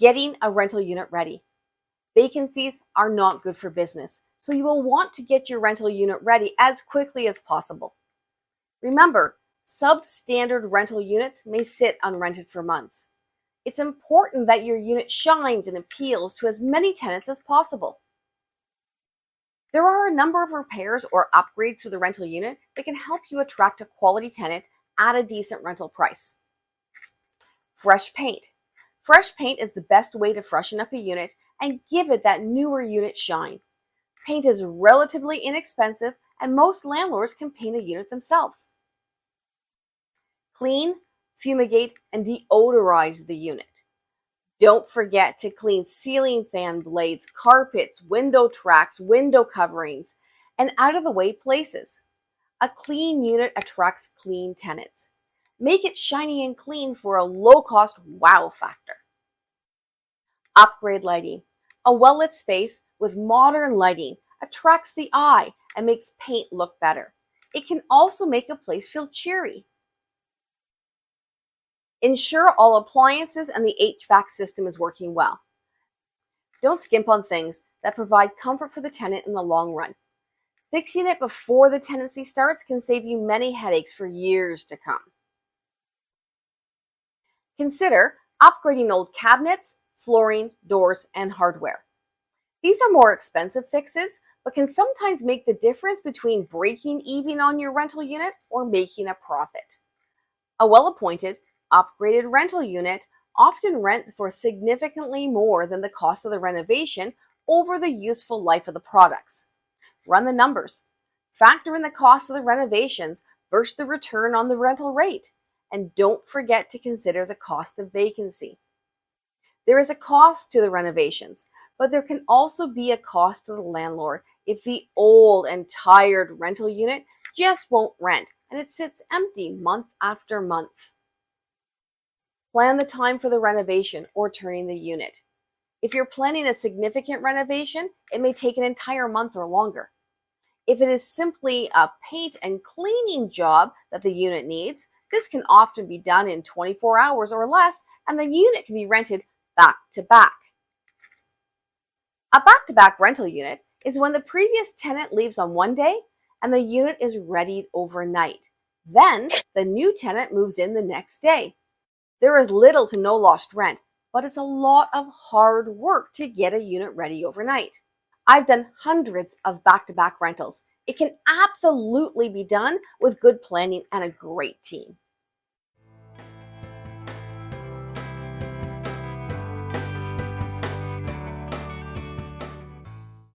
Getting a rental unit ready. Vacancies are not good for business, so you will want to get your rental unit ready as quickly as possible. Remember, substandard rental units may sit unrented for months. It's important that your unit shines and appeals to as many tenants as possible. There are a number of repairs or upgrades to the rental unit that can help you attract a quality tenant at a decent rental price. Fresh paint. Fresh paint is the best way to freshen up a unit and give it that newer unit shine. Paint is relatively inexpensive and most landlords can paint a unit themselves. Clean, fumigate, and deodorize the unit. Don't forget to clean ceiling fan blades, carpets, window tracks, window coverings, and out-of-the-way places. A clean unit attracts clean tenants. Make it shiny and clean for a low-cost wow factor. Upgrade lighting. A well-lit space with modern lighting attracts the eye and makes paint look better. It can also make a place feel cheery. Ensure all appliances and the HVAC system is working well. Don't skimp on things that provide comfort for the tenant in the long run. Fixing it before the tenancy starts can save you many headaches for years to come. Consider upgrading old cabinets, flooring, doors, and hardware. These are more expensive fixes, but can sometimes make the difference between breaking even on your rental unit or making a profit. A well-appointed, upgraded rental unit often rents for significantly more than the cost of the renovation over the useful life of the products. Run the numbers. Factor in the cost of the renovations versus the return on the rental rate. And don't forget to consider the cost of vacancy. There is a cost to the renovations, but there can also be a cost to the landlord if the old and tired rental unit just won't rent and it sits empty month after month. Plan the time for the renovation or turning the unit. If you're planning a significant renovation, it may take an entire month or longer. If it is simply a paint and cleaning job that the unit needs, this can often be done in 24 hours or less, and the unit can be rented back to back. A back-to-back rental unit is when the previous tenant leaves on one day and the unit is readied overnight. Then the new tenant moves in the next day. There is little to no lost rent, but it's a lot of hard work to get a unit ready overnight. I've done hundreds of back-to-back rentals. It can absolutely be done with good planning and a great team.